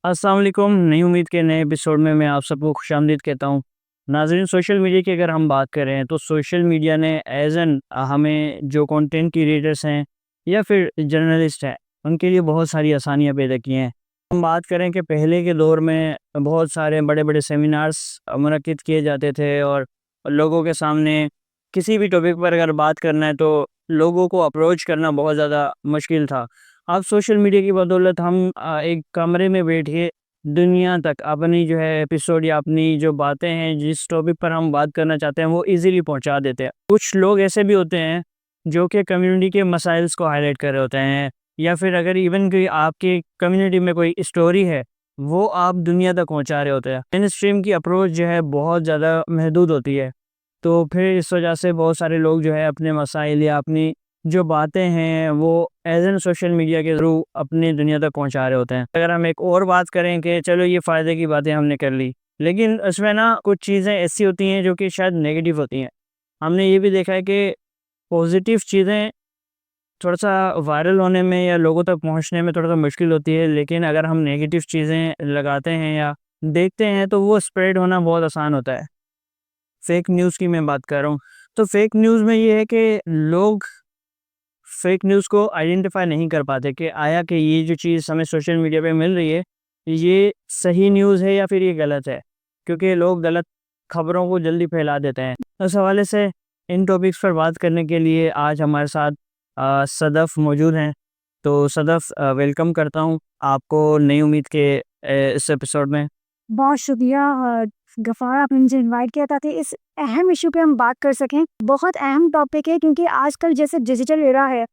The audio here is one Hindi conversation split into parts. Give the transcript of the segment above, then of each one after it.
अस्सलाम वालेकुम। नई उम्मीद के नए एपिसोड में मैं आप सबको खुशामदीद कहता हूँ। नाज़रीन, सोशल मीडिया की अगर हम बात करें तो सोशल मीडिया ने एज़ एन हमें जो कंटेंट क्रिएटर्स हैं या फिर जर्नलिस्ट हैं, उनके लिए बहुत सारी आसानियाँ पैदा की हैं। हम बात करें कि पहले के दौर में बहुत सारे बड़े-बड़े सेमिनार्स मुनक्किद किए जाते थे और लोगों के सामने किसी भी टॉपिक पर अगर बात करना है तो लोगों को अप्रोच करना बहुत ज़्यादा मुश्किल था। अब सोशल मीडिया की बदौलत हम एक कमरे में बैठे दुनिया तक अपनी जो है एपिसोड या अपनी जो बातें हैं, जिस टॉपिक पर हम बात करना चाहते हैं, वो इजीली पहुंचा देते हैं। कुछ लोग ऐसे भी होते हैं जो कि कम्युनिटी के मसाइल्स को हाईलाइट कर रहे होते हैं, या फिर अगर इवन कोई आपकी कम्युनिटी में कोई स्टोरी है, वो आप दुनिया तक पहुंचा रहे होते हैं। मेन स्ट्रीम की अप्रोच जो है बहुत ज़्यादा महदूद होती है, तो फिर इस वजह से बहुत सारे लोग जो है अपने मसाइल या अपनी जो बातें हैं वो एज़ एन सोशल मीडिया के थ्रू अपनी दुनिया तक पहुंचा रहे होते हैं। अगर हम एक और बात करें कि चलो ये फ़ायदे की बातें हमने कर ली, लेकिन उसमें ना कुछ चीज़ें ऐसी होती हैं जो कि शायद नेगेटिव होती हैं। हमने ये भी देखा है कि पॉजिटिव चीज़ें थोड़ा-सा वायरल होने में या लोगों तक पहुँचने में थोड़ा-सा मुश्किल होती है, लेकिन अगर हम नेगेटिव चीज़ें लगाते हैं या देखते हैं तो वो स्प्रेड होना बहुत आसान होता है। फ़ेक न्यूज़ की मैं बात कर रहा हूँ, तो फ़ेक न्यूज़ में ये है कि लोग फेक न्यूज़ को आइडेंटिफ़ाई नहीं कर पाते कि आया कि ये जो चीज़ हमें सोशल मीडिया पे मिल रही है, ये सही न्यूज़ है या फिर ये गलत है। क्योंकि लोग गलत खबरों को जल्दी फैला देते हैं। उस हवाले से इन टॉपिक्स पर बात करने के लिए आज हमारे साथ सदफ़ मौजूद हैं। तो सदफ़, वेलकम करता हूँ आपको नई उम्मीद के इस एपिसोड में। बहुत शुक्रिया गफ़ार, आपने मुझे इनवाइट किया ताकि इस अहम इशू पे हम बात कर सकें। बहुत अहम टॉपिक है क्योंकि आजकल जैसे डिजिटल एरा है,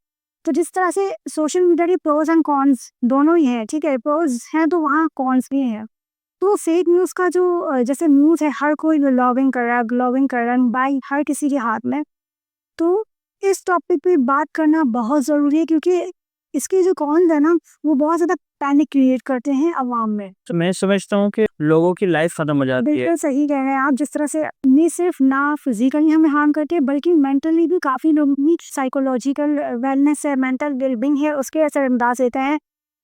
तो जिस तरह से सोशल मीडिया के प्रोज़ एंड कॉन्स दोनों ही हैं, ठीक है? प्रोज़ हैं तो वहाँ कॉन्स भी हैं। तो फेक न्यूज़ का जो जैसे न्यूज़ है, हर कोई व्लॉगिंग कर रहा है, ब्लॉगिंग कर रहा है, मोबाइल हर किसी के हाथ में। तो इस टॉपिक पे बात करना बहुत ज़रूरी है क्योंकि इसके जो कॉन्स है ना, वो बहुत ज़्यादा पैनिक क्रिएट करते हैं अवाम में। तो मैं समझता हूँ कि लोगों की लाइफ़ ख़त्म हो जाती है। बिल्कुल सही कह रहे हैं आप। जिस तरह से नहीं सिर्फ ना फिजिकली हमें हार्म करते हैं बल्कि मेंटली भी काफ़ी लोगों की साइकोलॉजिकल वेलनेस है, मेंटल वेलबींग है, उसके असरअंदाज होते हैं।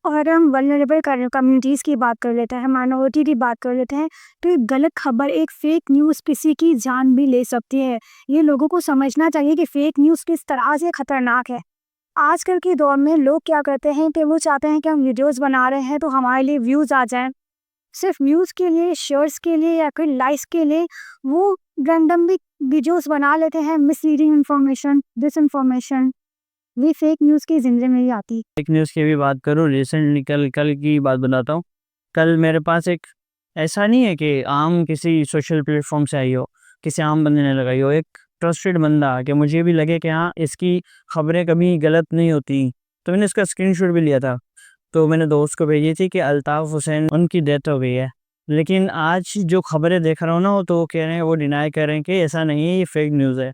और अगर हम वल्नरेबल कम्युनिटीज़ की बात कर लेते हैं, माइनॉरिटी की बात कर लेते हैं, तो एक गलत खबर, एक फेक न्यूज़ किसी की जान भी ले सकती है। ये लोगों को समझना चाहिए कि फेक न्यूज़ किस तरह से खतरनाक है। आजकल के दौर में लोग क्या करते हैं कि वो चाहते हैं कि हम वीडियोज़ बना रहे हैं तो हमारे लिए व्यूज़ आ जाएँ। सिर्फ व्यूज़ के लिए, शेयर्स के लिए या फिर लाइक्स के लिए वो रैंडमली वीडियोस बना लेते हैं। मिसलीडिंग इन्फॉर्मेशन, डिसइन्फॉर्मेशन, ये फेक न्यूज़ की ज़िम्मे में ही आती। फेक न्यूज़ की भी बात करूँ, रिसेंटली कल कल की बात बताता हूँ। कल मेरे पास एक, ऐसा नहीं है कि आम किसी सोशल प्लेटफ़ॉर्म से आई हो, किसी आम बंदे ने लगाई हो, एक ट्रस्टेड बंदा कि मुझे भी लगे कि हाँ, इसकी खबरें कभी गलत नहीं होती, तो मैंने इसका स्क्रीनशॉट भी लिया था। तो मैंने दोस्त को भेजी थी कि अल्ताफ़ हुसैन उनकी डेथ हो गई है। लेकिन आज जो खबरें देख रहा हूँ ना, तो वो कह रहे हैं, वो डिनाई कर रहे हैं कि ऐसा नहीं है, ये फेक न्यूज़ है।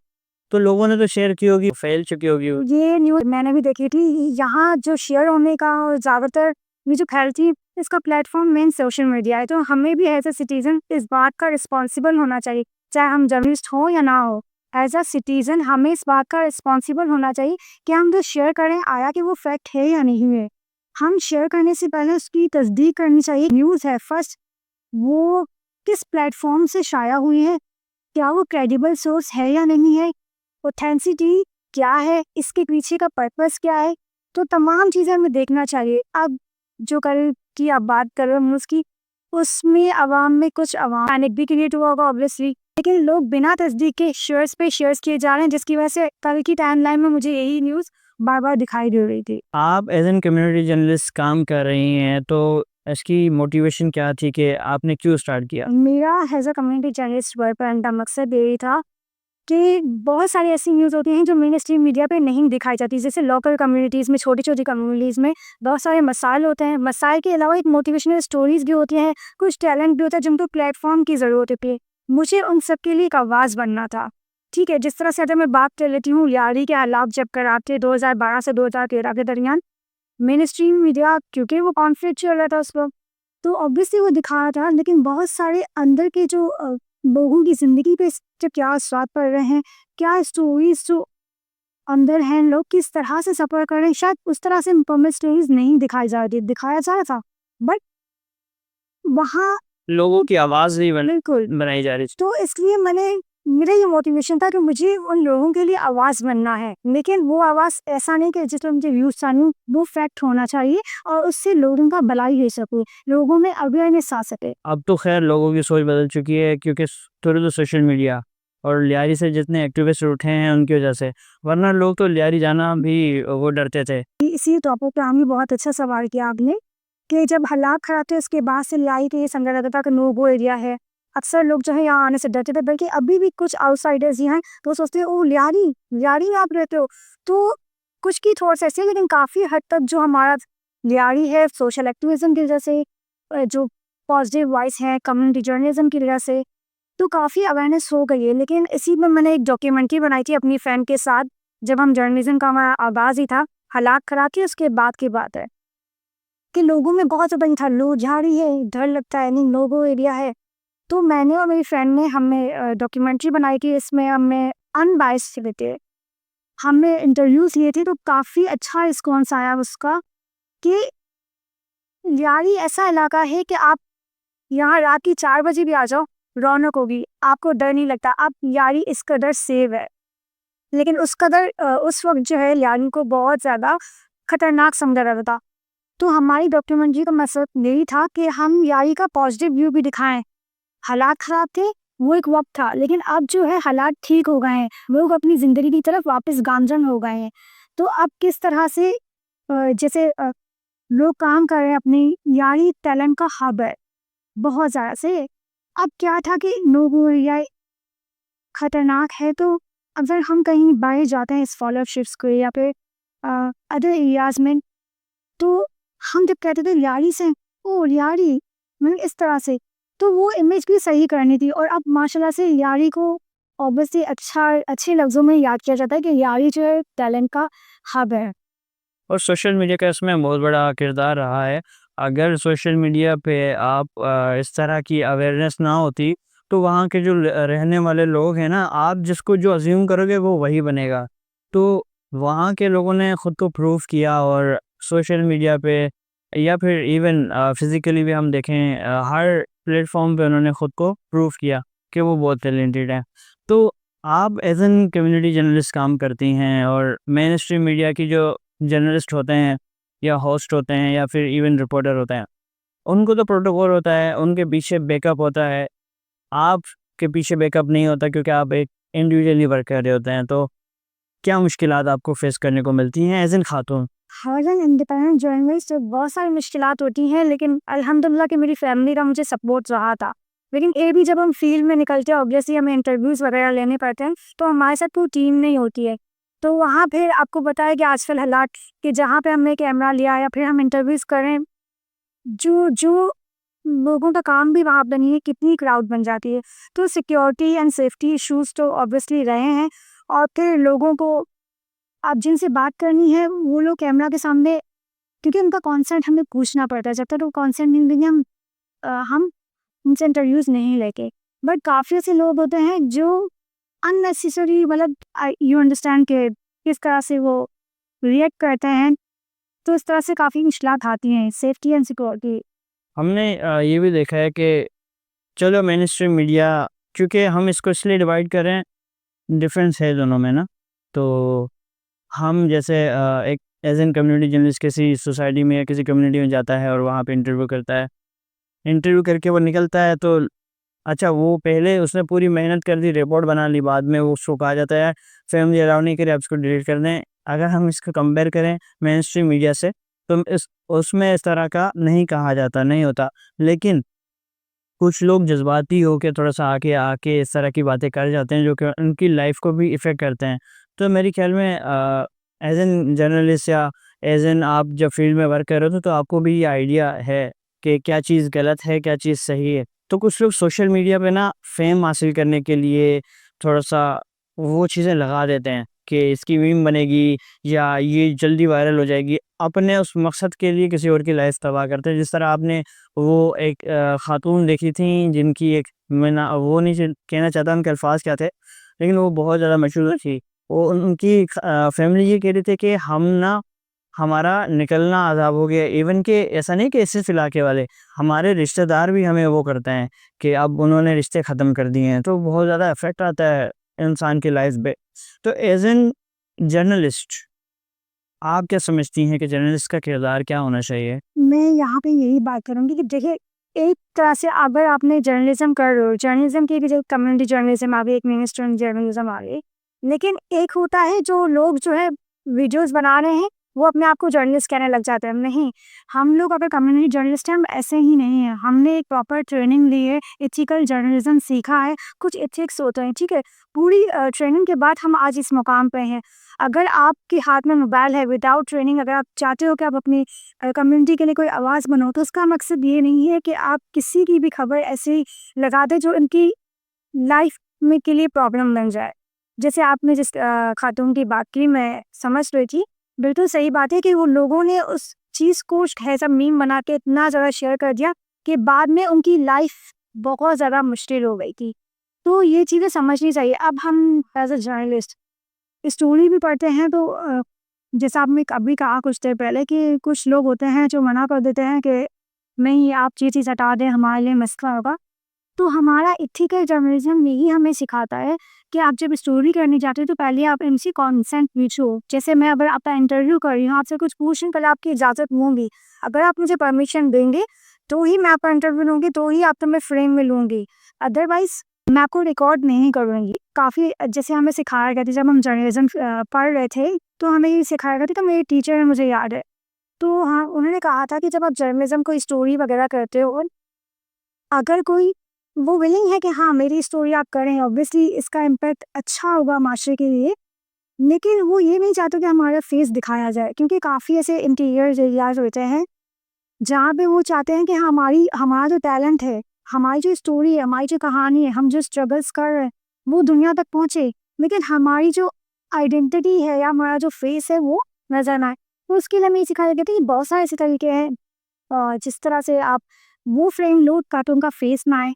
तो लोगों ने तो शेयर की होगी, फैल चुकी होगी वो। ये न्यूज़ मैंने भी देखी थी। यहाँ जो शेयर होने का और ज़्यादातर ये जो फैलती है, इसका प्लेटफॉर्म मेन सोशल मीडिया है। तो हमें भी एज अ सिटीज़न इस बात का रिस्पॉन्सिबल होना चाहिए, चाहे हम जर्नलिस्ट हो या ना हो। एज अ सिटीज़न हमें इस बात का रिस्पॉन्सिबल होना चाहिए कि हम जो शेयर करें, आया कि वो फैक्ट है या नहीं है। हम शेयर करने से पहले उसकी तस्दीक करनी चाहिए। न्यूज़ है फर्स्ट, वो किस प्लेटफॉर्म से शाया हुई है, क्या वो क्रेडिबल सोर्स है या नहीं है, ऑथेंसिटी क्या है, इसके पीछे का पर्पस क्या है। तो तमाम चीज़ें हमें देखना चाहिए। अब जो कल की आप बात कर रहे हो न्यूज़ की, उसमें अवाम में कुछ अवाम पैनिक भी क्रिएट हुआ होगा ऑब्वियसली, लेकिन लोग बिना तस्दीक के शेयर्स पे शेयर्स किए जा रहे हैं, जिसकी वजह से कल की टाइमलाइन में मुझे यही न्यूज़ बार बार दिखाई दे रही थी। आप एज़ एन कम्युनिटी जर्नलिस्ट काम कर रही हैं, तो इसकी मोटिवेशन क्या थी कि आपने क्यों स्टार्ट किया? मेरा as a community journalist work करने का मकसद यही था कि बहुत सारी ऐसी न्यूज़ होती हैं जो मेन स्ट्रीम मीडिया पे नहीं दिखाई जाती। जैसे लोकल कम्युनिटीज़ में, छोटी-छोटी कम्युनिटीज़ में बहुत सारे मसाइल होते हैं। मसाइल के अलावा एक मोटिवेशनल स्टोरीज़ भी होती हैं, कुछ टैलेंट भी होता है जिनको प्लेटफ़ॉर्म की ज़रूरत होती है। मुझे उन सब के लिए एक आवाज़ बनना था। ठीक है, जिस तरह से अगर मैं बात कर लेती हूँ, यारी के हालात जब खराब थे 2012 से 2013 के दरमियान, मेन स्ट्रीम मीडिया क्योंकि वो कॉन्फ्लिक्ट चल रहा था उस वक़्त, तो ऑब्वियसली वो दिखा रहा था, लेकिन बहुत सारे अंदर के जो लोगों की ज़िंदगी पे इसके क्या असरात पड़ रहे हैं, क्या स्टोरीज़ जो अंदर हैं, लोग किस तरह से सफ़र कर रहे हैं, शायद उस तरह से मुकम्मल स्टोरीज़ नहीं दिखाई जा रही, दिखाया जा रहा था, बट वहाँ लोगों की आवाज़ नहीं बिल्कुल बनाई जा रही। तो इसलिए मेरा ये मोटिवेशन था कि मुझे उन लोगों के लिए आवाज़ बनना है, लेकिन वो आवाज़ ऐसा नहीं कि जिसमें मुझे व्यूज़ चाहूँ, वो फैक्ट होना चाहिए और उससे लोगों का भलाई हो सके, लोगों में अवेयरनेस आ सके। अब तो खैर लोगों की सोच बदल चुकी है क्योंकि थ्रू द सोशल मीडिया और लियारी से जितने एक्टिविस्ट उठे हैं उनकी वजह से, वरना लोग तो लियारी जाना भी वो डरते थे। इसी टॉपिक पे आपने बहुत अच्छा सवाल किया आपने कि जब हालात खराब थे उसके बाद से लियाई तो ये समझा जाता था कि नो गो एरिया है। अक्सर लोग जो है यहाँ आने से डरते थे, बल्कि अभी भी कुछ आउटसाइडर्स ही हैं तो सोचते हैं ओ लियारी लियारी में आप रहते हो। तो कुछ की थॉट्स ऐसे हैं, लेकिन काफ़ी हद तक जो हमारा लियारी है सोशल एक्टिविज्म की वजह से, जो पॉजिटिव वॉइस है कम्युनिटी जर्नलिज्म की वजह से, तो काफ़ी अवेयरनेस हो गई है। लेकिन इसी में मैंने एक डॉक्यूमेंट्री बनाई थी अपनी फ्रेंड के साथ, जब हम जर्नलिज्म का हमारा आगाज़ ही था, हालात खराब थे उसके बाद की बात है कि लोगों में बहुत ज़्यादा था, लो झाड़ी है, डर लगता है, नहीं लोगो एरिया है। तो मैंने और मेरी फ्रेंड ने हमने डॉक्यूमेंट्री बनाई थी, इसमें हमने अनबायस्ड थे, हमने इंटरव्यूज़ लिए थे, तो काफ़ी अच्छा रिस्पॉन्स आया उसका कि लियारी ऐसा इलाका है कि आप यहाँ रात की 4 बजे भी आ जाओ, रौनक होगी, आपको डर नहीं लगता। अब लियारी इस कदर सेव है, लेकिन उस कदर उस वक़्त जो है लियारी को बहुत ज़्यादा खतरनाक समझा जाता था। तो हमारी डॉक्यूमेंट्री का मकसद यही था कि हम लियारी का पॉजिटिव व्यू भी दिखाएँ। हालात ख़राब थे, वो एक वक़्त था, लेकिन अब जो है हालात ठीक हो गए हैं, लोग अपनी ज़िंदगी की तरफ वापस गामज़न हो गए हैं। तो अब किस तरह से जैसे लोग काम कर रहे हैं, अपनी लियारी टैलेंट का हब है, बहुत ज़्यादा से। अब क्या था कि लोगों या खतरनाक है, तो अगर हम कहीं बाहर जाते हैं स्कॉलरशिप्स को या फिर अदर एरियाज़ में, तो हम जब कहते थे लियारी से, ओह लियारी, मतलब इस तरह से, तो वो इमेज भी सही करनी थी। और अब माशाल्लाह से लियारी को ऑब्वियसली अच्छे लफ्ज़ों में याद किया जाता है कि लियारी जो है टैलेंट का हब है। और सोशल मीडिया का इसमें बहुत बड़ा किरदार रहा है। अगर सोशल मीडिया पे आप इस तरह की अवेयरनेस ना होती, तो वहाँ के जो रहने वाले लोग हैं ना, आप जिसको जो अज्यूम करोगे वो वही बनेगा। तो वहाँ के लोगों ने खुद को प्रूव किया और सोशल मीडिया पे या फिर इवन फिजिकली भी हम देखें, हर प्लेटफॉर्म पे उन्होंने खुद को प्रूव किया कि वो बहुत टैलेंटेड हैं। तो आप एज एन कम्युनिटी जर्नलिस्ट काम करती हैं और मेन स्ट्रीम मीडिया की जो जर्नलिस्ट होते हैं या होस्ट होते हैं या फिर इवन रिपोर्टर होते हैं, उनको तो प्रोटोकॉल होता है, उनके पीछे बैकअप होता है। आपके पीछे बैकअप नहीं होता क्योंकि आप एक इंडिविजुअली वर्क कर रहे होते हैं। तो क्या मुश्किलात आपको फेस करने को मिलती हैं as an Khatoon? As an independent journalist तो बहुत सारी मुश्किलात होती हैं, लेकिन अल्हम्दुलिल्लाह कि मेरी फैमिली का मुझे सपोर्ट रहा था। लेकिन ये भी जब हम फील्ड में निकलते हैं, ऑब्वियसली हमें इंटरव्यूज़ वगैरह लेने पड़ते हैं, तो हमारे साथ पूरी टीम नहीं होती है। तो वहाँ फिर आपको पता है कि आजकल हालात कि जहाँ पे हमने कैमरा लिया या फिर हम इंटरव्यूज़ कर रहे हैं, जो जो लोगों का काम भी वहाँ पे नहीं है, कितनी क्राउड बन जाती है। तो सिक्योरिटी एंड सेफ्टी इश्यूज़ तो ऑब्वियसली रहे हैं। और फिर लोगों को आप जिनसे बात करनी है, वो लोग कैमरा के सामने, क्योंकि उनका कॉन्सेंट हमें पूछना पड़ता है, जब तक वो कॉन्सेंट नहीं देंगे हम उनसे इंटरव्यूज़ नहीं लेके। बट काफ़ी ऐसे लोग होते हैं जो अननेसेसरी, मतलब यू अंडरस्टैंड कि किस तरह से वो रिएक्ट करते हैं, तो इस तरह से काफ़ी मुश्किलात आती हैं सेफ्टी एंड सिक्योरिटी। हमने ये भी देखा है कि चलो मेन स्ट्रीम मीडिया, क्योंकि हम इसको इसलिए डिवाइड करें, डिफरेंस है दोनों में ना। तो हम जैसे एक एज एन कम्युनिटी जर्नलिस्ट किसी सोसाइटी में या किसी कम्युनिटी में जाता है और वहाँ पे इंटरव्यू करता है, इंटरव्यू करके वो निकलता है तो अच्छा, वो पहले उसने पूरी मेहनत कर दी, रिपोर्ट बना ली, बाद में वो उसको कहा जाता है फैमिली अलाउ नहीं करे, आप इसको डिलीट कर दें। अगर हम इसको कंपेयर करें मेन स्ट्रीम मीडिया से, तो इस उसमें इस तरह का नहीं कहा जाता, नहीं होता। लेकिन कुछ लोग जज्बाती होके थोड़ा-सा आके आके इस तरह की बातें कर जाते हैं जो कि उनकी लाइफ़ को भी इफ़ेक्ट करते हैं। तो मेरे ख़्याल में एज़ एन जर्नलिस्ट या एज़ एन आप जब फ़ील्ड में वर्क कर रहे हो तो आपको भी ये आइडिया है कि क्या चीज़ गलत है, क्या चीज़ सही है। तो कुछ लोग सोशल मीडिया पे ना फ़ेम हासिल करने के लिए थोड़ा-सा वो चीज़ें लगा देते हैं कि इसकी मीम बनेगी या ये जल्दी वायरल हो जाएगी। अपने उस मकसद के लिए किसी और की लाइफ़ तबाह करते हैं। जिस तरह आपने वो एक खातून देखी थी जिनकी एक, मैं ना वो नहीं कहना चाहता उनके अल्फ़ाज़ क्या थे, लेकिन वो बहुत ज़्यादा मशहूर थी। वो उनकी फैमिली ये कह रही थी कि हम ना हमारा निकलना आज़ाब हो गया। इवन कि ऐसा नहीं कि सिर्फ़ इलाके वाले, हमारे रिश्तेदार भी हमें वो करते हैं कि अब उन्होंने रिश्ते ख़त्म कर दिए हैं, तो बहुत ज़्यादा इफ़ेक्ट आता है इंसान की लाइफ़ पे। तो एज़ एन जर्नलिस्ट आप क्या समझती हैं कि जर्नलिस्ट का किरदार क्या होना चाहिए? मैं यहाँ पे यही बात करूँगी कि देखिए, एक तरह से अगर आपने जर्नलिज़्म कर रहे हो, जर्नलिज़्म की भी जो कम्युनिटी जर्नलिज़्म आ गई, एक मेन स्ट्रीम जर्नलिज़्म आ गई। लेकिन एक होता है जो लोग जो है वीडियोज़ बना रहे हैं, वो अपने आप को जर्नलिस्ट कहने लग जाते हैं। नहीं, हम लोग अगर कम्युनिटी जर्नलिस्ट हैं, हम ऐसे ही नहीं हैं। हमने एक प्रॉपर ट्रेनिंग ली है, एथिकल जर्नलिज़्म सीखा है, कुछ एथिक्स होते हैं, ठीक है? पूरी ट्रेनिंग के बाद हम आज इस मुकाम पे हैं। अगर आपके हाथ में मोबाइल है, विदाउट ट्रेनिंग अगर आप चाहते हो कि आप अपनी कम्युनिटी के लिए कोई आवाज़ बनाओ, तो उसका मकसद ये नहीं है कि आप किसी की भी खबर ऐसे ही लगा दें जो उनकी लाइफ में के लिए प्रॉब्लम बन जाए। जैसे आपने जिस खातून की बात की, मैं समझ रही थी, बिल्कुल सही बात है कि वो लोगों ने उस चीज़ को ऐसा मीम बना के इतना ज़्यादा शेयर कर दिया कि बाद में उनकी लाइफ बहुत ज़्यादा मुश्किल हो गई थी। तो ये चीज़ें समझनी चाहिए। अब हम एज़ अ जर्नलिस्ट स्टोरी भी पढ़ते हैं तो जैसा आपने अभी कहा कुछ देर पहले कि कुछ लोग होते हैं जो मना कर देते हैं कि नहीं, आप ये चीज़ हटा दें, हमारे लिए मसला होगा। तो हमारा एथिकल जर्नलिज्म यही हमें सिखाता है कि आप जब स्टोरी करने जाते हो तो पहले आप इनसे कॉन्सेंट पूछो। जैसे मैं अगर आपका इंटरव्यू कर रही हूँ, आपसे कुछ पूछने पहले आपकी इजाज़त लूँगी। अगर आप मुझे परमिशन देंगे तो ही मैं आपका इंटरव्यू लूँगी, तो ही आपको मैं फ्रेम में लूँगी। अदरवाइज़ मैं आपको रिकॉर्ड नहीं करूँगी। काफ़ी जैसे हमें सिखाया गया था जब हम जर्नलिज्म पढ़ रहे थे, तो हमें ये सिखाया गया था, तो मेरे टीचर है मुझे याद है। तो हाँ, उन्होंने कहा था कि जब आप जर्नलिज्म को स्टोरी वगैरह करते हो, अगर कोई वो विलिंग है कि हाँ, मेरी स्टोरी आप करें, ऑब्वियसली इसका इम्पैक्ट अच्छा होगा माशरे के लिए, लेकिन वो ये नहीं चाहते कि हमारा फेस दिखाया जाए, क्योंकि काफ़ी ऐसे इंटीरियर एरियाज़ होते हैं, जहाँ पे वो चाहते हैं कि हमारा जो टैलेंट है, हमारी जो स्टोरी है, हमारी जो कहानी है, हम जो स्ट्रगल्स कर रहे हैं, वो दुनिया तक पहुँचे, लेकिन हमारी जो आइडेंटिटी है या हमारा जो फेस है, वो नज़र ना आए। तो उसके लिए हमें ये सिखाया गया था कि बहुत सारे ऐसे तरीके हैं जिस तरह से आप वो फ्रेम लो ताकि उनका फेस ना आए।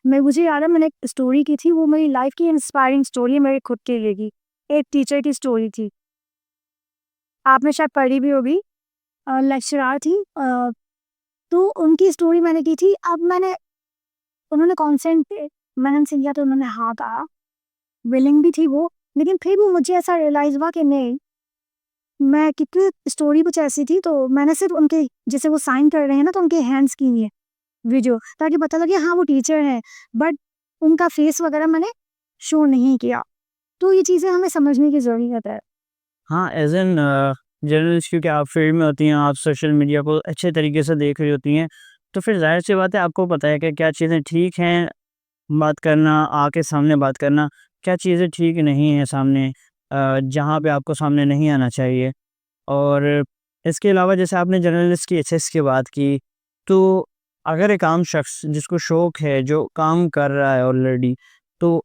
मुझे याद है, मैंने एक स्टोरी की थी, वो मेरी लाइफ की इंस्पायरिंग स्टोरी है, मेरे खुद के लिए की। एक टीचर की स्टोरी थी, आपने शायद पढ़ी भी होगी। लेक्चरर थी, तो उनकी स्टोरी मैंने की थी। अब उन्होंने कॉन्सेंट पे मैंने उनसे लिया, तो उन्होंने हाँ कहा, विलिंग भी थी वो, लेकिन फिर भी मुझे ऐसा रियलाइज़ हुआ कि नहीं, मैं क्योंकि स्टोरी कुछ ऐसी थी, तो मैंने सिर्फ उनके जैसे वो साइन कर रहे हैं ना, तो उनके हैंड्स की है वीडियो, ताकि पता लगे हाँ वो टीचर हैं, बट उनका फेस वगैरह मैंने शो नहीं किया। तो ये चीज़ें हमें समझने की ज़रूरत है। हाँ, एज़ एन जर्नलिस्ट क्योंकि आप फील्ड में होती हैं, आप सोशल मीडिया को अच्छे तरीके से देख रही होती हैं, तो फिर ज़ाहिर-सी बात है आपको पता है कि क्या चीज़ें ठीक हैं बात करना, आके सामने बात करना, क्या चीज़ें ठीक नहीं हैं सामने जहाँ पे आपको सामने नहीं आना चाहिए। और इसके अलावा जैसे आपने जर्नलिस्ट की एथिक्स की बात की, तो अगर एक आम शख्स जिसको शौक है, जो काम कर रहा है ऑलरेडी, तो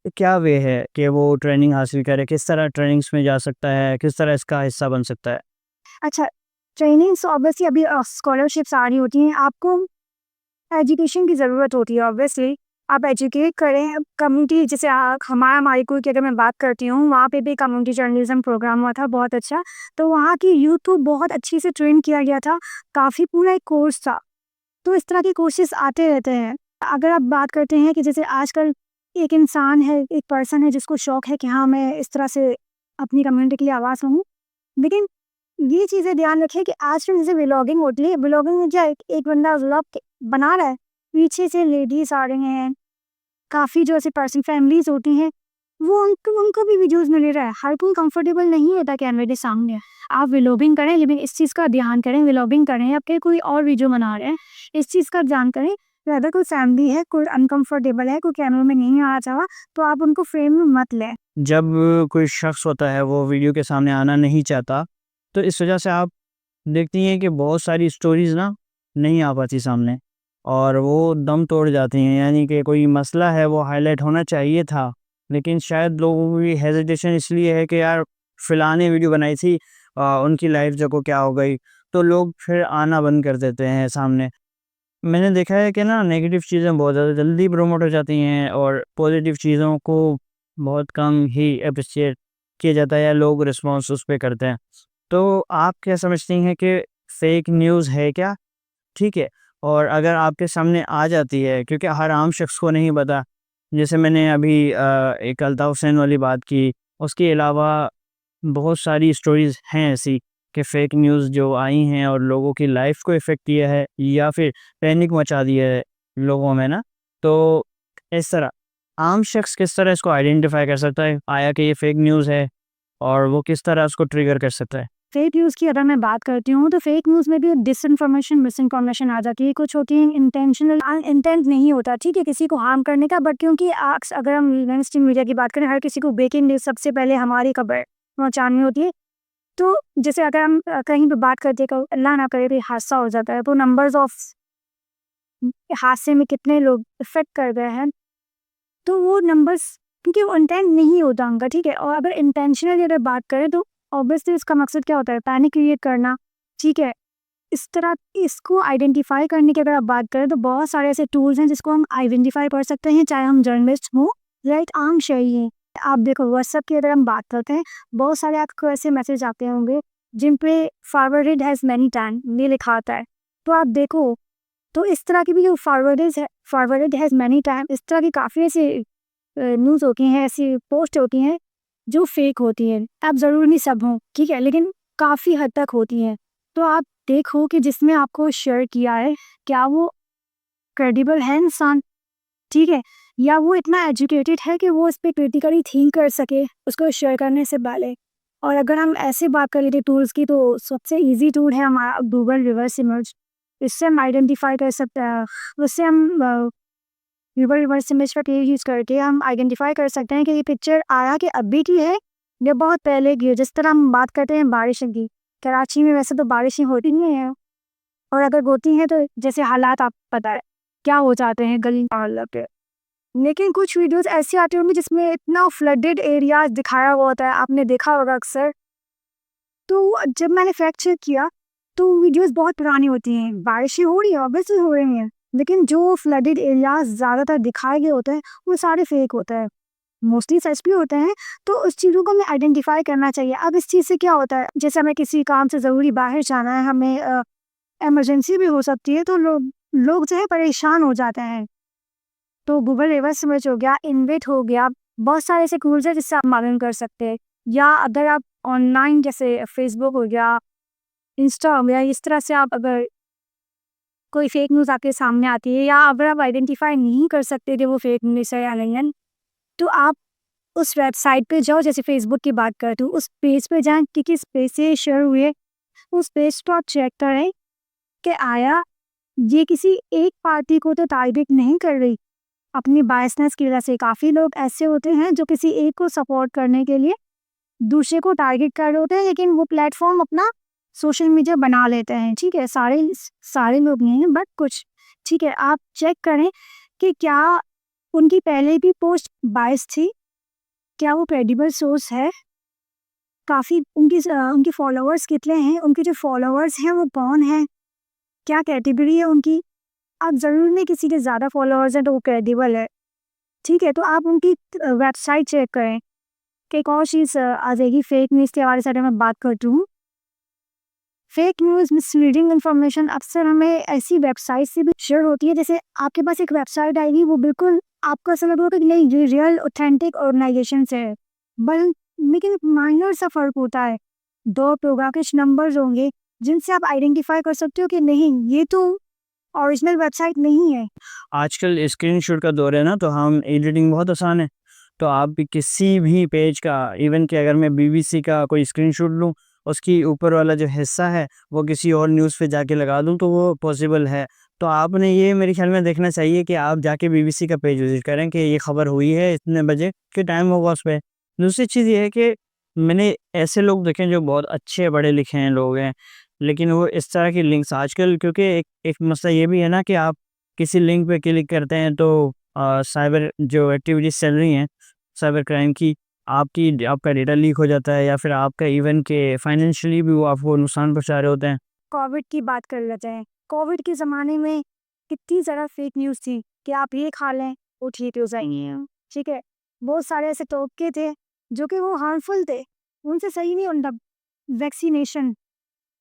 क्या वे है कि वो ट्रेनिंग हासिल करे? किस तरह ट्रेनिंग्स में जा सकता है? किस तरह इसका हिस्सा बन सकता है? अच्छा, ट्रेनिंग्स ऑब्वियसली अभी स्कॉलरशिप्स आ रही होती हैं, आपको एजुकेशन की ज़रूरत होती है ऑब्वियसली। आप एजुकेट करें कम्युनिटी, जैसे हमारा मारीकुल की अगर मैं बात करती हूँ, वहाँ पे भी कम्युनिटी जर्नलिज़्म प्रोग्राम हुआ था, बहुत अच्छा। तो वहाँ की यूथ को बहुत अच्छे से ट्रेन किया गया था, काफ़ी पूरा एक कोर्स था। तो इस तरह के कोर्सेज़ आते रहते हैं। अगर आप बात करते हैं कि जैसे आजकल एक इंसान है, एक पर्सन है जिसको शौक है कि हाँ, मैं इस तरह से अपनी कम्युनिटी के लिए आवाज़ दूँ। लेकिन ये चीज़ें ध्यान रखें कि आजकल जैसे व्लॉगिंग होती है, व्लॉगिंग में क्या है, एक बंदा व्लॉग बना रहा है, पीछे से लेडीज़ आ रही हैं, काफ़ी जो ऐसे पर्सन फैमिलीज़ होती हैं, वो उनको उनको भी वीडियोज़ मिल रहा है। हर कोई कंफर्टेबल नहीं होता कैमरे के सामने। आप व्लॉगिंग करें, लेकिन इस चीज़ का ध्यान करें, व्लॉगिंग करें या फिर कोई और वीडियो बना रहे हैं, इस चीज़ का ध्यान करें कि अगर कोई फैमिली है, कोई अनकंफर्टेबल है, कोई कैमरे में नहीं आना चाहा, तो आप उनको फ्रेम में मत लें। जब कोई शख्स होता है वो वीडियो के सामने आना नहीं चाहता, तो इस वजह से आप देखती हैं कि बहुत सारी स्टोरीज़ ना नहीं आ पाती सामने और वो दम तोड़ जाती हैं। यानी कि कोई मसला है वो हाईलाइट होना चाहिए था, लेकिन शायद लोगों की हेजिटेशन इसलिए है कि यार फ़िलहाल ने वीडियो बनाई थी उनकी लाइफ देखो क्या हो गई, तो लोग फिर आना बंद कर देते हैं सामने। मैंने देखा है कि ना नेगेटिव चीज़ें बहुत ज़्यादा जल्दी प्रमोट हो जाती हैं और पॉजिटिव चीज़ों को बहुत कम ही एप्रिशिएट किया जाता है या लोग रिस्पॉन्स उस पे करते हैं। तो आप क्या समझती हैं कि फ़ेक न्यूज़ है क्या? ठीक है, और अगर आपके सामने आ जाती है, क्योंकि हर आम शख्स को नहीं पता, जैसे मैंने अभी एक अल्ताफ़ हुसैन वाली बात की, उसके अलावा बहुत सारी स्टोरीज़ हैं ऐसी कि फ़ेक न्यूज़ जो आई हैं और लोगों की लाइफ़ को इफ़ेक्ट किया है या फिर पैनिक मचा दिया है लोगों में ना। तो इस तरह आम शख्स किस तरह इसको आइडेंटिफ़ाई कर सकता है, आया कि ये फ़ेक न्यूज़ है, और वो किस तरह उसको ट्रिगर कर सकता है? फेक न्यूज़ की अगर मैं बात करती हूँ तो फेक न्यूज़ में भी डिसइन्फॉर्मेशन, मिसइन्फॉर्मेशन आ जाती है। कुछ होती है इंटेंशनल, इंटेंट नहीं होता, ठीक है, किसी को हार्म करने का, बट क्योंकि अगर हम मेन स्ट्रीम मीडिया की बात करें, हर किसी को ब्रेकिंग न्यूज़ सबसे पहले हमारी खबर पहुँचानी होती है। तो जैसे अगर हम कहीं पे बात करते हैं, अल्लाह ना करे कोई हादसा हो जाता है, तो नंबर्स ऑफ हादसे में कितने लोग इफेक्ट कर गए हैं, तो वो नंबर्स, क्योंकि वो इंटेंट नहीं होता उनका, ठीक है। और अगर इंटेंशनली अगर बात करें तो ऑब्वियसली इसका मकसद क्या होता है, पैनिक क्रिएट करना, ठीक है। इस तरह इसको आइडेंटिफाई करने की अगर आप बात करें तो बहुत सारे ऐसे टूल्स हैं जिसको हम आइडेंटिफाई कर सकते हैं, चाहे हम जर्नलिस्ट हों या एक आम शहरी हैं। आप देखो व्हाट्सएप की अगर हम बात करते हैं, बहुत सारे आपको ऐसे मैसेज आते होंगे जिन पे फॉरवर्डेड हैज़ मैनी टाइम ये लिखा आता है। तो आप देखो, तो इस तरह की भी जो फॉरवर्डेड हैज़ मैनी टाइम, इस तरह की काफ़ी ऐसी न्यूज़ होती हैं, ऐसी पोस्ट होती हैं जो फेक होती हैं। अब ज़रूरी नहीं सब हों, ठीक है, लेकिन काफ़ी हद तक होती हैं। तो आप देखो कि जिसने आपको शेयर किया है, क्या वो क्रेडिबल है इंसान, ठीक है? या वो इतना एजुकेटेड है कि वो इस पे क्रिटिकली थिंक कर सके उसको शेयर करने से पहले। और अगर हम ऐसे बात कर लेते टूल्स की, तो सबसे ईज़ी टूल है हमारा गूगल रिवर्स इमेज। इससे हम आइडेंटिफ़ाई कर सकते हैं, उससे हम गूगल रिवर्स इमेज का पेज यूज़ करके हम आइडेंटिफ़ाई कर सकते हैं कि ये पिक्चर आया कि अभी की है या बहुत पहले की है। जिस तरह हम बात करते हैं बारिश की, कराची में वैसे तो बारिशें होती नहीं हैं, और अगर होती हैं तो जैसे हालात आपको पता है क्या हो जाते हैं गली मोहल्ला पे। लेकिन कुछ वीडियोस ऐसी आती होंगी जिसमें इतना फ्लडेड एरियाज दिखाया हुआ होता है, आपने देखा होगा अक्सर। तो जब मैंने फैक्ट चेक किया तो वीडियोस बहुत पुरानी होती हैं, बारिशें हो रही है, ऑब्वियसली हो रही हैं, लेकिन जो फ्लडेड एरियाज ज़्यादातर दिखाए गए होते हैं वो सारे फेक होते हैं, मोस्टली सच भी होते हैं। तो उस चीज़ों को हमें आइडेंटिफाई करना चाहिए। अब इस चीज़ से क्या होता है, जैसे हमें किसी काम से ज़रूरी बाहर जाना है, हमें इमरजेंसी भी हो सकती है, तो लोग लोग जो है परेशान हो जाते हैं। तो गूगल रिवर्स इमेज हो गया, इन्वेट हो गया, बहुत सारे ऐसे टूल्स हैं जिससे आप मालूम कर सकते हैं। या अगर आप ऑनलाइन जैसे फेसबुक हो गया, इंस्टा हो गया, इस तरह से आप अगर कोई फेक न्यूज़ आपके सामने आती है, या अगर आप आइडेंटिफाई नहीं कर सकते कि वो फेक न्यूज़ है या नहीं है, तो आप उस वेबसाइट पे जाओ, जैसे फेसबुक की बात करती हूँ, उस पेज पे जाएँ कि किस पेज से शेयर हुए, उस पेज को आप चेक करें कि आया ये किसी एक पार्टी को तो टारगेट नहीं कर रही। अपनी बायसनेस की वजह से काफ़ी लोग ऐसे होते हैं जो किसी एक को सपोर्ट करने के लिए दूसरे को टारगेट कर रहे होते हैं, लेकिन वो प्लेटफॉर्म अपना सोशल मीडिया बना लेते हैं, ठीक है। सारे सारे लोग नहीं हैं बट कुछ, ठीक है। आप चेक करें कि क्या उनकी पहले भी पोस्ट बायस थी, क्या वो क्रेडिबल सोर्स है, काफ़ी उनकी फॉलोअर्स कितने हैं, उनके जो फॉलोअर्स हैं वो कौन हैं, क्या कैटेगरी है उनकी। आप ज़रूर नहीं किसी के ज़्यादा फॉलोअर्स हैं तो वो क्रेडिबल है, ठीक है। तो आप उनकी वेबसाइट चेक करें कि एक और चीज़ आ जाएगी फेक न्यूज़ के हवाले से अगर मैं बात करती हूँ। फेक न्यूज़, मिसलीडिंग इन्फॉर्मेशन अक्सर हमें ऐसी वेबसाइट से भी शेयर होती है, जैसे आपके पास एक वेबसाइट आएगी, वो बिल्कुल आपको ऐसा लग होगा कि नहीं ये रियल ऑथेंटिक ऑर्गेनाइजेशन से है, बल लेकिन माइनर सा फ़र्क होता है। 2 होगा, कुछ नंबर्स होंगे जिनसे आप आइडेंटिफाई कर सकते हो कि नहीं ये तो ओरिजिनल वेबसाइट नहीं है। आजकल स्क्रीनशॉट का दौर है ना, तो हम एडिटिंग बहुत आसान है। तो आप भी किसी भी पेज का, इवन कि अगर मैं बीबीसी का कोई स्क्रीनशॉट लूँ, उसकी ऊपर वाला जो हिस्सा है वो किसी और न्यूज़ पे जाके लगा दूँ, तो वो पॉसिबल है। तो आपने ये मेरे ख्याल में देखना चाहिए कि आप जाके बीबीसी का पेज विज़िट करें कि ये खबर हुई है इतने बजे के टाइम होगा उस पे। दूसरी चीज़ ये है कि मैंने ऐसे लोग देखे हैं जो बहुत अच्छे पढ़े लिखे हैं लोग हैं, लेकिन वो इस तरह की लिंक्स आजकल, क्योंकि एक मसला ये भी है ना कि आप किसी लिंक पे क्लिक करते हैं तो साइबर जो एक्टिविटीज़ चल रही हैं, साइबर क्राइम की, आपका डेटा लीक हो जाता है, या फिर आपका इवन के फाइनेंशियली भी वो आपको नुकसान पहुँचा रहे होते हैं। कोविड की बात कर लेते हैं। कोविड के ज़माने में कितनी ज़्यादा फेक न्यूज़ थी कि आप ये खा लें, वो ठीक हो जाएँगे, ठीक है। बहुत सारे ऐसे टोटके थे जो कि वो हार्मफुल थे, उनसे सही नहीं, उनका वैक्सीनेशन,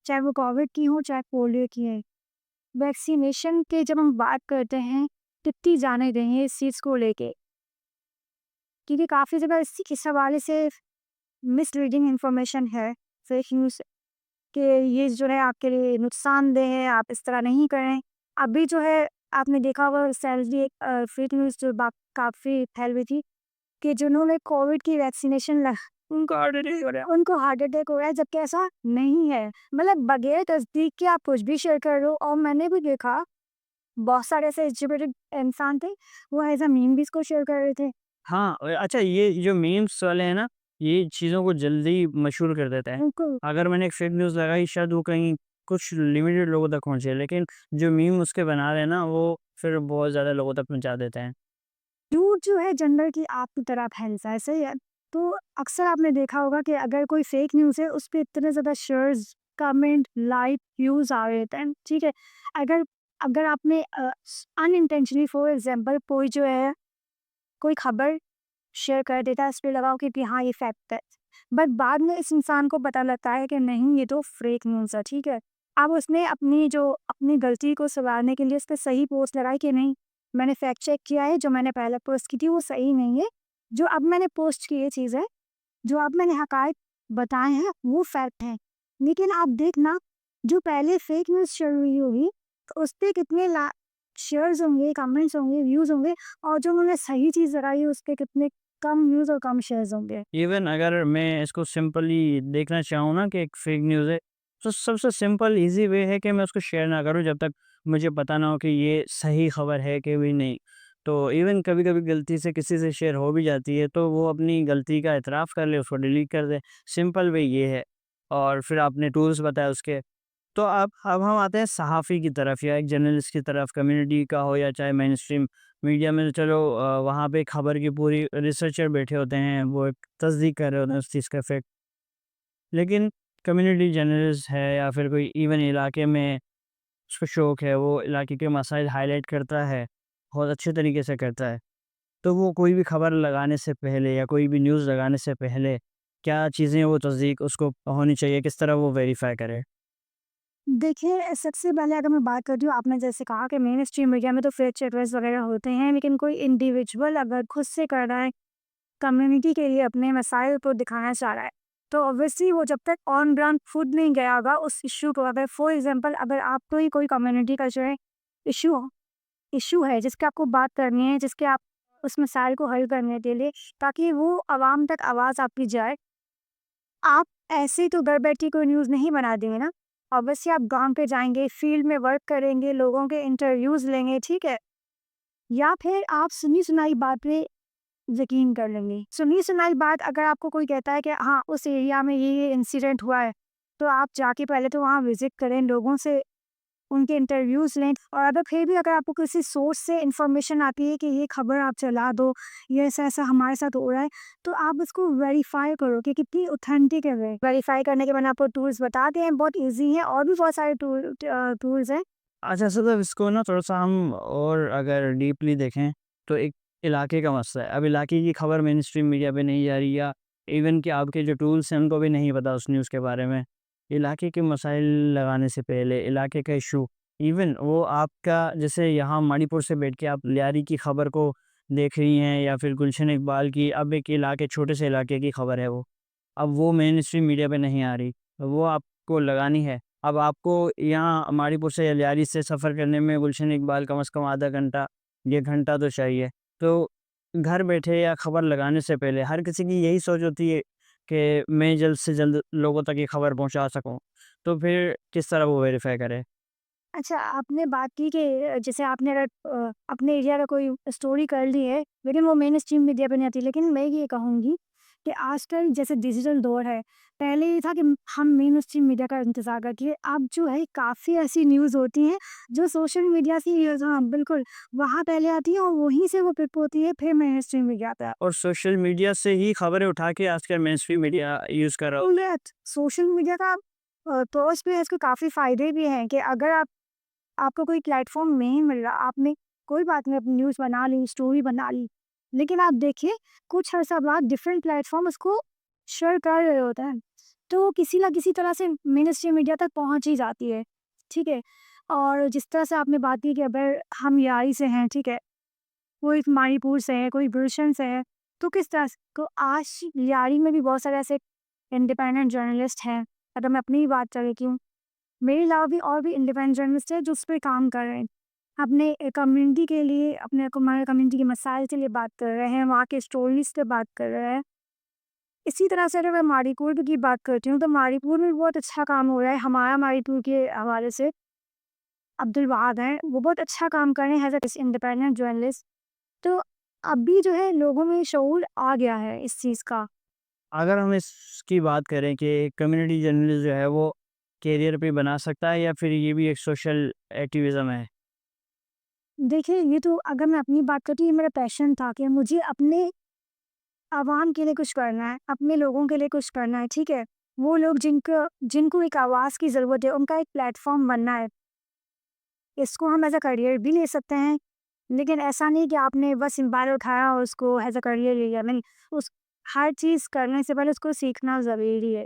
चाहे वो कोविड की हो चाहे पोलियो की है, वैक्सीनेशन के जब हम बात करते हैं कितनी जाने देंगे इस चीज़ को लेके, क्योंकि काफ़ी जगह इसी के हवाले से मिसलीडिंग इन्फॉर्मेशन है, फेक न्यूज़ कि ये जो है आपके लिए नुकसानदेह है, आप इस तरह नहीं करें। अभी जो है आपने देखा होगा रिसेंटली एक फेक न्यूज़ जो काफ़ी फैल रही थी कि जिन्होंने कोविड की वैक्सीनेशन उनको हार्ट अटैक हो रहा है, उनको हार्ट अटैक हो रहा है, जबकि ऐसा नहीं है। मतलब बगैर तस्दीक के आप कुछ भी शेयर कर रहे हो। और मैंने भी देखा बहुत सारे ऐसे एजुकेटेड इंसान थे, वो एज अ मीम भी इसको शेयर कर रहे थे। हाँ, अच्छा ये जो मीम्स वाले हैं ना, ये चीज़ों को जल्दी मशहूर कर देता है। उनको अगर मैंने एक फेक न्यूज़ लगाई शायद वो कहीं कुछ लिमिटेड लोगों तक पहुँचे, लेकिन जो मीम उसके बना रहे हैं ना, वो फिर बहुत ज़्यादा लोगों तक पहुँचा देते हैं। झूठ जो है जनरल की आग की तरह फैलता है, सही है। तो अक्सर आपने देखा होगा कि अगर कोई फेक न्यूज़ है उस पे इतने ज़्यादा शेयर्स, कमेंट, लाइक, व्यूज़ आ रहे हैं, ठीक है। अगर अगर आपने अनइंटेंशनली फॉर एग्जांपल कोई जो है कोई खबर शेयर कर देता है इस पे लगाओ कि हाँ ये फैक्ट है, बट बाद में इस इंसान को पता लगता है कि नहीं ये तो फेक न्यूज़ है, ठीक है। अब उसने अपनी गलती को सुधारने के लिए उस पर सही पोस्ट लगाई कि नहीं मैंने फैक्ट चेक किया है, जो मैंने पहले पोस्ट की थी वो सही नहीं है, जो अब मैंने पोस्ट की ये चीज़ है, जो अब मैंने हकायत बताए हैं वो फैक्ट है। लेकिन आप देखना जो पहले फेक न्यूज़ शेयर हुई होगी तो उस पर कितने शेयर्स होंगे, कमेंट्स होंगे, व्यूज़ होंगे, और जो उन्होंने सही चीज़ लगाई है उसके कितने कम व्यूज़ और कम शेयर्स होंगे। इवन अगर मैं इसको सिंपली देखना चाहूँ ना कि एक फेक न्यूज़ है, तो सबसे सिंपल ईज़ी वे है कि मैं उसको शेयर ना करूँ जब तक मुझे पता ना हो कि ये सही खबर है कि भी नहीं। तो इवन कभी-कभी गलती से किसी से शेयर हो भी जाती है, तो वो अपनी गलती का इतराफ़ कर ले, उसको डिलीट कर दे। सिंपल वे ये है। और फिर आपने टूल्स बताए उसके। तो अब हम आते हैं सहाफ़ी की तरफ या एक जर्नलिस्ट की तरफ, कम्युनिटी का हो या चाहे मेनस्ट्रीम मीडिया में। तो चलो वहाँ पे खबर की पूरी रिसर्चर बैठे होते हैं, वो एक तस्दीक कर रहे होते हैं उस चीज़ का फैक्ट। लेकिन कम्युनिटी जर्नलिस्ट है या फिर कोई इवन इलाके में उसको शौक है, वो इलाके के मसाइल हाईलाइट करता है, बहुत अच्छे तरीके से करता है। तो वो कोई भी खबर लगाने से पहले या कोई भी न्यूज़ लगाने से पहले क्या चीज़ें वो तस्दीक उसको होनी चाहिए, किस तरह वो वेरीफ़ाई करे? देखिए, सबसे पहले अगर मैं बात करती हूँ, आपने जैसे कहा कि मेन स्ट्रीम मीडिया में तो फेक चेकर्स वगैरह होते हैं, लेकिन कोई इंडिविजुअल अगर खुद से कर रहा है, कम्युनिटी के लिए अपने मसाइल को दिखाना चाह रहा है, तो ऑब्वियसली वो जब तक ऑन ग्राउंड खुद नहीं गया होगा उस इश्यू को, अगर फॉर एग्जांपल अगर आपको ही कोई कम्युनिटी का जो है इश्यू इश्यू है जिसकी आपको बात करनी है, जिसके आप उस मसाइल को हल करने के लिए, ताकि वो आवाम तक आवाज़ आपकी जाए, आप ऐसे तो घर बैठे कोई न्यूज़ नहीं बना देंगे ना। ऑब्वियसली आप गाँव पे जाएँगे, फील्ड में वर्क करेंगे, लोगों के इंटरव्यूज़ लेंगे, ठीक है? या फिर आप सुनी-सुनाई बात पे यकीन कर लेंगे। सुनी-सुनाई बात अगर आपको कोई कहता है कि हाँ, उस एरिया में ये इंसिडेंट हुआ है, तो आप जाके पहले तो वहाँ विज़िट करें, लोगों से उनके इंटरव्यूज़ लें, और अगर फिर भी अगर आपको किसी सोर्स से इन्फॉर्मेशन आती है कि ये खबर आप चला दो, ये ऐसा-ऐसा हमारे साथ हो रहा है, तो आप उसको वेरीफ़ाई करो कि कितनी ऑथेंटिक है वो। वेरीफ़ाई करने के मैंने आपको टूल्स बता दिए हैं, बहुत ईज़ी हैं, और भी बहुत सारे टूल्स हैं। अच्छा, मतलब इसको ना थोड़ा-सा हम और अगर डीपली देखें, तो एक इलाके का मसला है। अब इलाके की खबर मेनस्ट्रीम मीडिया पे नहीं जा रही, या इवन कि आपके जो टूल्स हैं उनको भी नहीं पता उस न्यूज़ के बारे में। इलाके के मसाइल लगाने से पहले इलाके का इश्यू, इवन वो आपका जैसे यहाँ मणिपुर से बैठ के आप लियारी की खबर को देख रही हैं या फिर गुलशन इकबाल की, अब एक इलाके छोटे से इलाके की खबर है वो। अब वो मेनस्ट्रीम मीडिया पे नहीं आ रही, वो आपको लगानी है। अब आपको यहाँ माड़ीपुर से लियारी से सफ़र करने में गुलशन इकबाल कम से कम आधा घंटा, 1 घंटा तो चाहिए। तो घर बैठे या खबर लगाने से पहले हर किसी की यही सोच होती है कि मैं जल्द से जल्द लोगों तक ये खबर पहुँचा सकूँ। तो फिर किस तरह वो वेरीफ़ाई करे? अच्छा, आपने बात की कि जैसे आपने अगर अपने एरिया का कोई स्टोरी कर ली है, लेकिन वो मेन स्ट्रीम मीडिया पे नहीं आती। लेकिन मैं ये कहूँगी कि आजकल जैसे डिजिटल दौर है, पहले ये था कि हम मेन स्ट्रीम मीडिया का इंतज़ार करते थे। अब जो है काफ़ी ऐसी न्यूज़ होती हैं, जो सोशल मीडिया से हाँ, बिल्कुल, वहाँ पहले आती है और वहीं से वो पिक होती है, फिर मेन स्ट्रीम मीडिया पे और सोशल मीडिया से ही खबरें उठा के आजकल मेनस्ट्रीम मीडिया यूज़ कर रहा हो। सोशल मीडिया का पॉज़ भी है, इसके काफ़ी फ़ायदे भी हैं कि अगर आपको कोई प्लेटफ़ॉर्म नहीं मिल रहा, आपने कोई बात नहीं अपनी न्यूज़ बना ली, स्टोरी बना ली, लेकिन आप देखिए कुछ अर्सा बाद डिफरेंट प्लेटफ़ॉर्म उसको शेयर कर रहे होते हैं। तो किसी ना किसी तरह से मेन स्ट्रीम मीडिया तक पहुँच ही जाती है, ठीक है। और जिस तरह से आपने बात की कि अगर हम यारी से हैं, ठीक है, कोई मणिपुर से है, कोई गुलशन से है, तो किस तरह से तो आज यारी में भी बहुत सारे ऐसे इंडिपेंडेंट जर्नलिस्ट हैं। अगर मैं अपनी ही बात कर रही हूँ, मेरे अलावा भी और भी इंडिपेंडेंट जर्नलिस्ट हैं जो उस पे काम कर रहे हैं। अपने कम्युनिटी के लिए, अपने हमारे कम्युनिटी के मसाइल के लिए बात कर रहे हैं, वहाँ के स्टोरीज पे बात कर रहे हैं। इसी तरह से अगर मैं मणिपुर की बात करती हूँ, तो मणिपुर में बहुत अच्छा काम हो रहा है। हमारा मणिपुर के हवाले से अब्दुल वहाद हैं, वो बहुत अच्छा काम कर रहे हैं एज़ अ इंडिपेंडेंट जर्नलिस्ट। तो अभी जो है लोगों में शऊर आ गया है इस चीज़ का। अगर हम इसकी बात करें कि कम्युनिटी जर्नलिस्ट जो है वो करियर पे बना सकता है या फिर ये भी एक सोशल एक्टिविज़्म है? देखिए, ये तो अगर मैं अपनी बात करती हूँ, ये मेरा पैशन था कि मुझे अपने आवाम के लिए कुछ करना है, अपने लोगों के लिए कुछ करना है, ठीक है? वो लोग जिनको एक आवाज़ की ज़रूरत है, उनका एक प्लेटफ़ॉर्म बनना है। इसको हम एज़ अ करियर भी ले सकते हैं, लेकिन ऐसा नहीं कि आपने बस मोबाइल उठाया और उसको एज़ अ करियर ले लिया, नहीं। उस हर चीज़ करने से पहले उसको सीखना ज़रूरी है।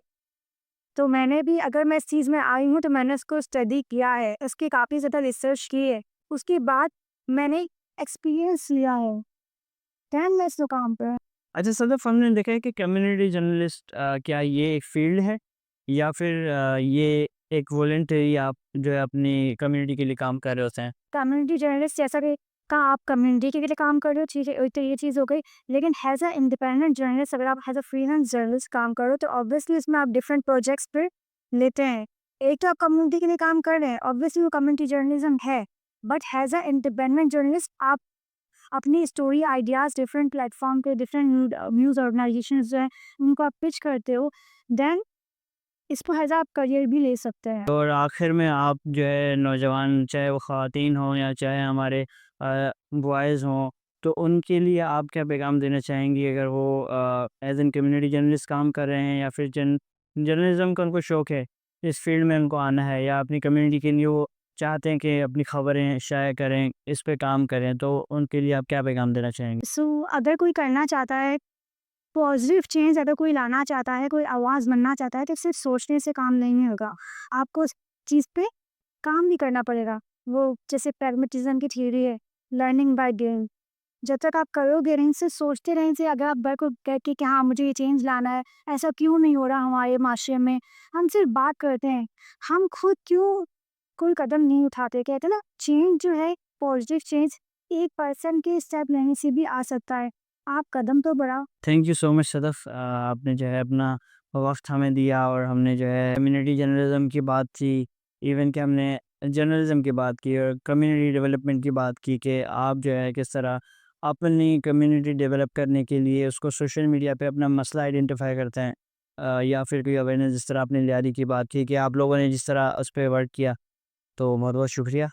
तो मैंने भी, अगर मैं इस चीज़ में आई हूँ, तो मैंने इसको स्टडी किया है, इसकी काफ़ी ज़्यादा रिसर्च की है। उसके बाद मैंने एक्सपीरियंस लिया है, देन मैं इस मुकाम पे हूँ। अच्छा सदफ़, हमने देखा है कि कम्युनिटी जर्नलिस्ट क्या ये एक फ़ील्ड है या फिर ये एक वॉलंटरी आप जो है अपनी कम्युनिटी के लिए काम कर रहे होते हैं? कम्युनिटी जर्नलिस्ट जैसा कि कहा, आप कम्युनिटी के लिए काम कर रहे हो, ठीक है, तो ये चीज़ हो गई। लेकिन एज़ अ इंडिपेंडेंट जर्नलिस्ट, अगर आप एज़ अ फ्रीलांस जर्नलिस्ट काम करो, तो ऑब्वियसली इसमें आप डिफरेंट प्रोजेक्ट्स पे लेते हैं। एक तो आप कम्युनिटी के लिए काम कर रहे हैं, ऑब्वियसली वो कम्युनिटी जर्नलिज्म है। But as a independent journalist आप अपनी स्टोरी आइडियाज़ डिफरेंट प्लेटफ़ॉर्म पे, डिफरेंट न्यूज़ ऑर्गेनाइजेशंस जो हैं, उनको आप पिच करते हो, देन इसको एज़ अ आप करियर भी ले सकते हैं। और आखिर में आप जो है नौजवान, चाहे वो ख़वातीन हों या चाहे हमारे बॉयज़ हों, तो उनके लिए आप क्या पैगाम देना चाहेंगी अगर वो एज़ एन कम्युनिटी जर्नलिस्ट काम कर रहे हैं या फिर जर्नलिज़्म का उनको शौक़ है, इस फ़ील्ड में उनको आना है या अपनी कम्युनिटी के लिए वो चाहते हैं कि अपनी ख़बरें शाया करें, इस पे काम करें, तो उनके लिए आप क्या पैगाम देना चाहेंगे? सो अगर कोई करना चाहता है, पॉजिटिव चेंज अगर कोई लाना चाहता है, कोई आवाज़ बनना चाहता है, तो सिर्फ सोचने से काम नहीं होगा। आपको उस चीज़ पे काम भी करना पड़ेगा। वो जैसे प्रैग्मैटिज़्म की थ्योरी है, लर्निंग बाय डूइंग। जब तक आप करोगे नहीं, सिर्फ सोचते रहने से, अगर आप को कहते कि हाँ, मुझे ये चेंज लाना है, ऐसा क्यों नहीं हो रहा हमारे माशरे में, हम सिर्फ बात करते हैं, हम खुद क्यों कोई कदम नहीं उठाते। कहते हैं ना, चेंज जो है, पॉजिटिव चेंज एक पर्सन के स्टेप लेने से भी आ सकता है। आप कदम तो बढ़ाओ। Thank you so much Sadaf, आपने जो है अपना वक़्त हमें दिया और हमने जो है कम्युनिटी जर्नलिज़्म की बात की, इवन कि हमने जर्नलिज़्म की बात की और कम्युनिटी डेवलपमेंट की बात की कि आप जो है किस तरह अपनी कम्युनिटी डेवलप करने के लिए उसको सोशल मीडिया पे अपना मसला आइडेंटिफ़ाई करते हैं, या फिर कोई अवेयरनेस, जिस तरह आपने लियारी की बात की कि आप लोगों ने जिस तरह उस पे वर्क किया, तो बहुत-बहुत शुक्रिया।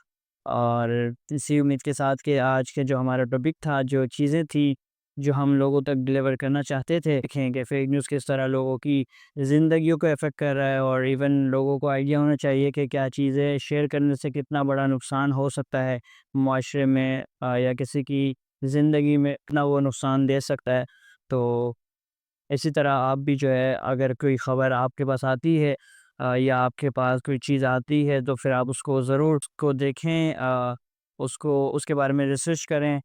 और इसी उम्मीद के साथ कि आज के जो हमारा टॉपिक था, जो चीज़ें थी, जो हम लोगों तक डिलीवर करना चाहते थे, देखें कि फ़ेक न्यूज़ किस तरह लोगों की ज़िंदगियों को अफ़ेक्ट कर रहा है और इवन लोगों को आइडिया होना चाहिए कि क्या चीज़ें शेयर करने से कितना बड़ा नुकसान हो सकता है मुआशरे में, या किसी की ज़िंदगी में कितना वो नुकसान दे सकता है। तो इसी तरह आप भी जो है, अगर कोई ख़बर आपके पास आती है, या आपके पास कोई चीज़ आती है, तो फिर आप उसको ज़रूर उसको देखें, उसको उसके बारे में रिसर्च करें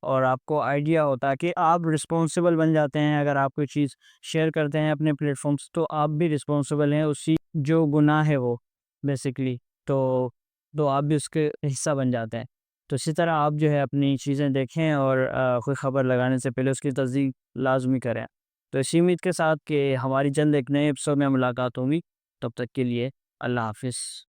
और आपको आइडिया होता है कि आप रिस्पॉन्सिबल बन जाते हैं। अगर आप कोई चीज़ शेयर करते हैं अपने प्लेटफॉर्म्स, तो आप भी रिस्पॉन्सिबल हैं उसी जो गुनाह है वो बेसिकली, तो आप भी उसके हिस्सा बन जाते हैं। तो इसी तरह आप जो है अपनी चीज़ें देखें और कोई ख़बर लगाने से पहले उसकी तस्दीक लाजमी करें। तो इसी उम्मीद के साथ कि हमारी जल्द एक नए एपिसोड में मुलाकात होगी, तब तक के लिए अल्लाह हाफ़िज़।